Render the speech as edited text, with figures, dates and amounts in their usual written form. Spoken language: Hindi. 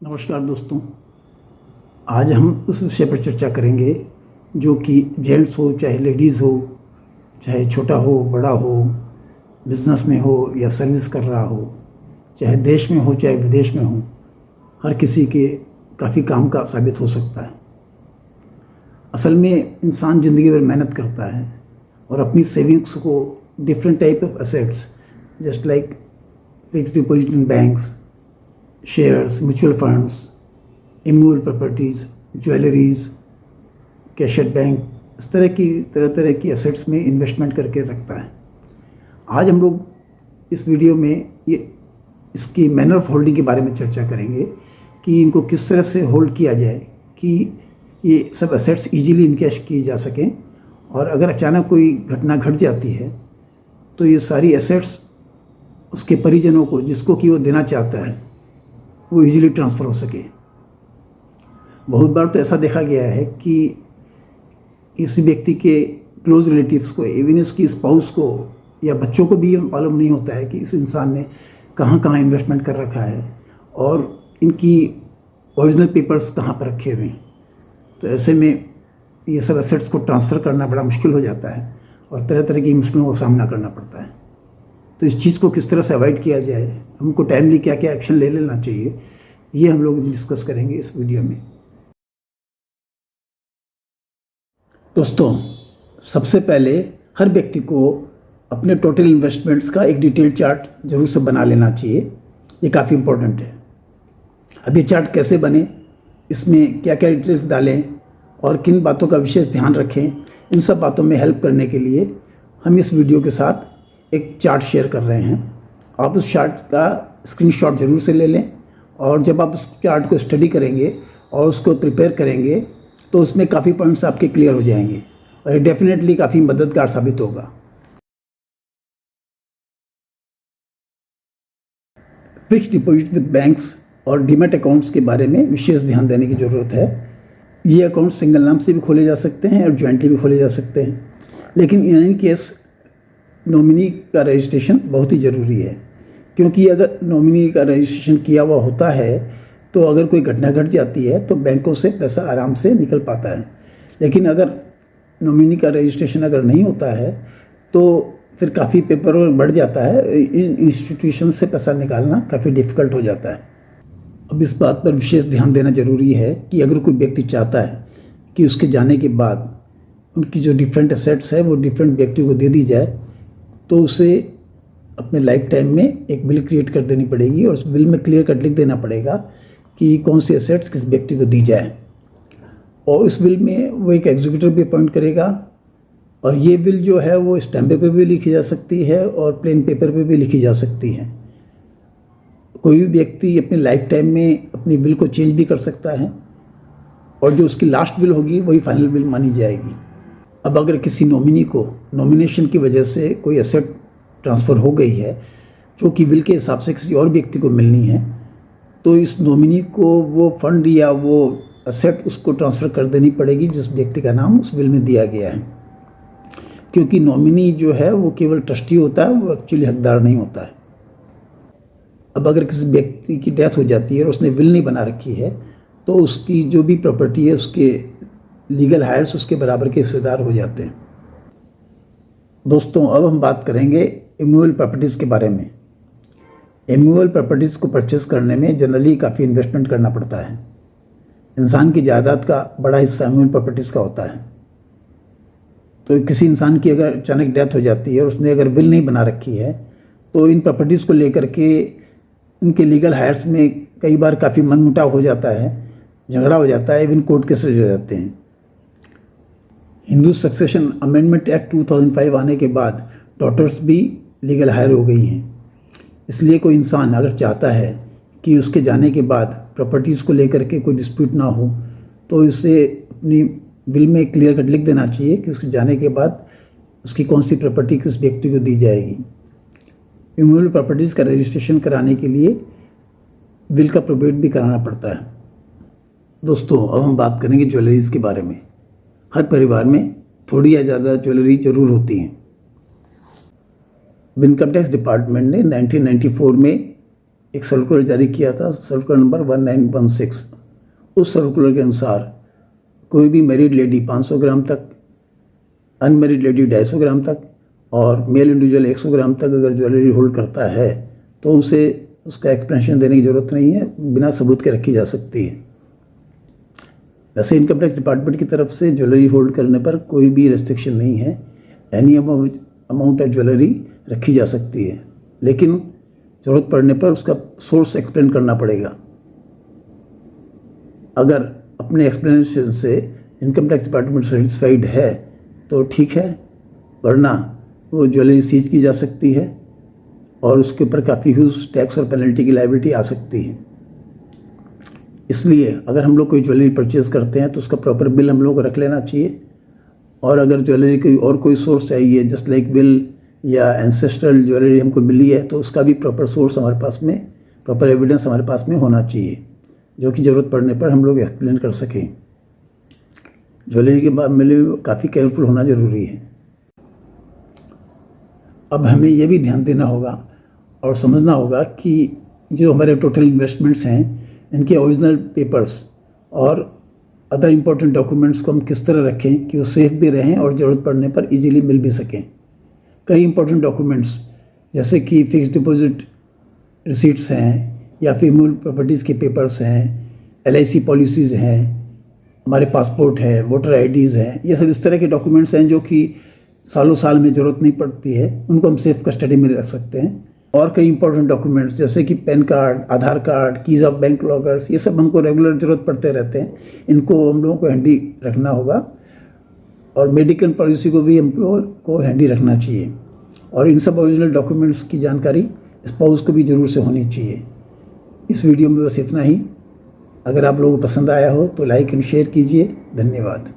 नमस्कार दोस्तों। आज हम उस विषय पर चर्चा करेंगे जो कि जेंट्स हो चाहे लेडीज़ हो, चाहे छोटा हो बड़ा हो, बिजनेस में हो या सर्विस कर रहा हो, चाहे देश में हो चाहे विदेश में हो, हर किसी के काफ़ी काम का साबित हो सकता है। असल में इंसान ज़िंदगी भर मेहनत करता है और अपनी सेविंग्स को different type of assets just like fixed deposit in banks, shares, mutual funds, immovable properties, jewelleries, cash at bank, इस तरह तरह की एसेट्स में इन्वेस्टमेंट करके रखता है। आज हम लोग इस वीडियो में इसकी मैनर ऑफ होल्डिंग के बारे में चर्चा करेंगे कि इनको किस तरह से होल्ड किया जाए कि ये सब एसेट्स इजीली इनकैश किए जा सकें, और अगर अचानक कोई घटना घट जाती है तो ये सारी एसेट्स उसके परिजनों को, जिसको कि वो देना चाहता है, वो इजीली ट्रांसफ़र हो सके। बहुत बार तो ऐसा देखा गया है कि किसी व्यक्ति के क्लोज रिलेटिव्स को, इवन इसकी स्पाउस को या बच्चों को भी मालूम नहीं होता है कि इस इंसान ने कहाँ कहाँ इन्वेस्टमेंट कर रखा है और इनकी ओरिजिनल पेपर्स कहाँ पर रखे हुए हैं। तो ऐसे में ये सब एसेट्स को ट्रांसफ़र करना बड़ा मुश्किल हो जाता है और तरह तरह की मुश्किलों का सामना करना पड़ता है। तो इस चीज़ को किस तरह से अवॉइड किया जाए, हमको टाइमली क्या क्या एक्शन ले लेना चाहिए, ये हम लोग डिस्कस करेंगे इस वीडियो में। दोस्तों, सबसे पहले हर व्यक्ति को अपने टोटल इन्वेस्टमेंट्स का एक डिटेल चार्ट जरूर से बना लेना चाहिए। ये काफ़ी इम्पोर्टेंट है। अब ये चार्ट कैसे बने, इसमें क्या क्या डिटेल्स डालें और किन बातों का विशेष ध्यान रखें, इन सब बातों में हेल्प करने के लिए हम इस वीडियो के साथ एक चार्ट शेयर कर रहे हैं। आप उस चार्ट का स्क्रीनशॉट जरूर से ले लें, और जब आप उस चार्ट को स्टडी करेंगे और उसको प्रिपेयर करेंगे तो उसमें काफ़ी पॉइंट्स आपके क्लियर हो जाएंगे और ये डेफिनेटली काफ़ी मददगार साबित होगा। फिक्स्ड डिपॉजिट विद बैंक्स और डीमैट अकाउंट्स के बारे में विशेष ध्यान देने की ज़रूरत है। ये अकाउंट सिंगल नाम से भी खोले जा सकते हैं और जॉइंटली भी खोले जा सकते हैं, लेकिन इन एनी केस नॉमिनी का रजिस्ट्रेशन बहुत ही ज़रूरी है, क्योंकि अगर नॉमिनी का रजिस्ट्रेशन किया हुआ होता है तो अगर कोई घटना घट जाती है तो बैंकों से पैसा आराम से निकल पाता है। लेकिन अगर नॉमिनी का रजिस्ट्रेशन अगर नहीं होता है तो फिर काफ़ी पेपर वर्क बढ़ जाता है, इंस्टीट्यूशन से पैसा निकालना काफ़ी डिफ़िकल्ट हो जाता है। अब इस बात पर विशेष ध्यान देना ज़रूरी है कि अगर कोई व्यक्ति चाहता है कि उसके जाने के बाद उनकी जो डिफरेंट एसेट्स है वो डिफरेंट व्यक्तियों को दे दी जाए, तो उसे अपने लाइफ टाइम में एक विल क्रिएट कर देनी पड़ेगी और उस विल में क्लियर कट लिख देना पड़ेगा कि कौन सी एसेट्स किस व्यक्ति को दी जाए। और उस विल में वो एक एग्जीक्यूटर भी अपॉइंट करेगा, और ये विल जो है वो स्टैम्प पेपर पर भी लिखी जा सकती है और प्लेन पेपर पर भी लिखी जा सकती है। कोई भी व्यक्ति अपने लाइफ टाइम में अपनी विल को चेंज भी कर सकता है, और जो उसकी लास्ट विल होगी वही फाइनल विल मानी जाएगी। अब अगर किसी नॉमिनी को नॉमिनेशन की वजह से कोई एसेट ट्रांसफ़र हो गई है जो कि विल के हिसाब से किसी और व्यक्ति को मिलनी है, तो इस नॉमिनी को वो फंड या वो एसेट उसको ट्रांसफ़र कर देनी पड़ेगी जिस व्यक्ति का नाम उस विल में दिया गया है, क्योंकि नॉमिनी जो है वो केवल ट्रस्टी होता है, वो एक्चुअली हकदार नहीं होता है। अब अगर किसी व्यक्ति की डेथ हो जाती है और उसने विल नहीं बना रखी है तो उसकी जो भी प्रॉपर्टी है उसके लीगल हायर्स उसके बराबर के हिस्सेदार हो जाते हैं। दोस्तों, अब हम बात करेंगे इमूवेबल प्रॉपर्टीज़ के बारे में। इमूवेबल प्रॉपर्टीज़ को परचेस करने में जनरली काफ़ी इन्वेस्टमेंट करना पड़ता है। इंसान की जायदाद का बड़ा हिस्सा इमूवेबल प्रॉपर्टीज़ का होता है। तो किसी इंसान की अगर अचानक डेथ हो जाती है और उसने अगर विल नहीं बना रखी है तो इन प्रॉपर्टीज़ को लेकर के उनके लीगल हायर्स में कई बार काफ़ी मनमुटाव हो जाता है, झगड़ा हो जाता है, इवन कोर्ट केसेस हो जाते हैं। हिंदू सक्सेशन अमेंडमेंट एक्ट 2005 आने के बाद डॉटर्स भी लीगल हायर हो गई हैं। इसलिए कोई इंसान अगर चाहता है कि उसके जाने के बाद प्रॉपर्टीज़ को लेकर के कोई डिस्प्यूट ना हो, तो इसे अपनी विल में क्लियर कट लिख देना चाहिए कि उसके जाने के बाद उसकी कौन सी प्रॉपर्टी किस व्यक्ति को दी जाएगी। इमूवेबल प्रॉपर्टीज़ का रजिस्ट्रेशन कराने के लिए विल का प्रोबेट भी कराना पड़ता है। दोस्तों, अब हम बात करेंगे ज्वेलरीज़ के बारे में। हर परिवार में थोड़ी या ज़्यादा ज्वेलरी जरूर होती हैं। इनकम टैक्स डिपार्टमेंट ने 1994 में एक सर्कुलर जारी किया था, सर्कुलर नंबर 1916। उस सर्कुलर के अनुसार कोई भी मैरिड लेडी 500 ग्राम तक, अनमैरिड लेडी 250 ग्राम तक और मेल इंडिविजुअल 100 ग्राम तक अगर ज्वेलरी होल्ड करता है तो उसे उसका एक्सप्लेनेशन देने की ज़रूरत नहीं है, बिना सबूत के रखी जा सकती है। वैसे इनकम टैक्स डिपार्टमेंट की तरफ से ज्वेलरी होल्ड करने पर कोई भी रेस्ट्रिक्शन नहीं है, एनी अमाउंट ऑफ ज्वेलरी रखी जा सकती है, लेकिन ज़रूरत पड़ने पर उसका सोर्स एक्सप्लेन करना पड़ेगा। अगर अपने एक्सप्लेनेशन से इनकम टैक्स डिपार्टमेंट सेटिस्फाइड है तो ठीक है, वरना वो ज्वेलरी सीज की जा सकती है और उसके ऊपर काफ़ी ह्यूज टैक्स और पेनल्टी की लायबिलिटी आ सकती है। इसलिए अगर हम लोग कोई ज्वेलरी परचेज करते हैं तो उसका प्रॉपर बिल हम लोग को रख लेना चाहिए, और अगर ज्वेलरी कोई सोर्स चाहिए जस्ट लाइक बिल या एंसेस्ट्रल ज्वेलरी हमको मिली है तो उसका भी प्रॉपर सोर्स हमारे पास में, प्रॉपर एविडेंस हमारे पास में होना चाहिए, जो कि ज़रूरत पड़ने पर हम लोग एक्सप्लेन कर सकें। ज्वेलरी के मामले में काफ़ी केयरफुल होना ज़रूरी है। अब हमें यह भी ध्यान देना होगा और समझना होगा कि जो हमारे टोटल इन्वेस्टमेंट्स हैं, इनके ओरिजिनल पेपर्स और अदर इम्पोर्टेंट डॉक्यूमेंट्स को हम किस तरह रखें कि वो सेफ भी रहें और ज़रूरत पड़ने पर इजीली मिल भी सकें। कई इम्पोर्टेंट डॉक्यूमेंट्स जैसे कि फिक्स डिपॉजिट रिसीट्स हैं या फिर मूल प्रॉपर्टीज़ के पेपर्स हैं, LIC पॉलिसीज़ हैं, हमारे पासपोर्ट है, वोटर IDs हैं, ये सब इस तरह के डॉक्यूमेंट्स हैं जो कि सालों साल में ज़रूरत नहीं पड़ती है, उनको हम सेफ कस्टडी में रख सकते हैं। और कई इंपॉर्टेंट डॉक्यूमेंट्स जैसे कि pan card, Aadhaar card, keys of bank lockers, ये सब हमको रेगुलर ज़रूरत पड़ते रहते हैं, इनको हम लोगों को हैंडी रखना होगा। और मेडिकल पॉलिसी को भी हम लोगों को हैंडी रखना चाहिए। और इन सब ओरिजिनल डॉक्यूमेंट्स की जानकारी स्पाउस को भी ज़रूर से होनी चाहिए। इस वीडियो में बस इतना ही। अगर आप लोगों को पसंद आया हो तो लाइक एंड शेयर कीजिए। धन्यवाद।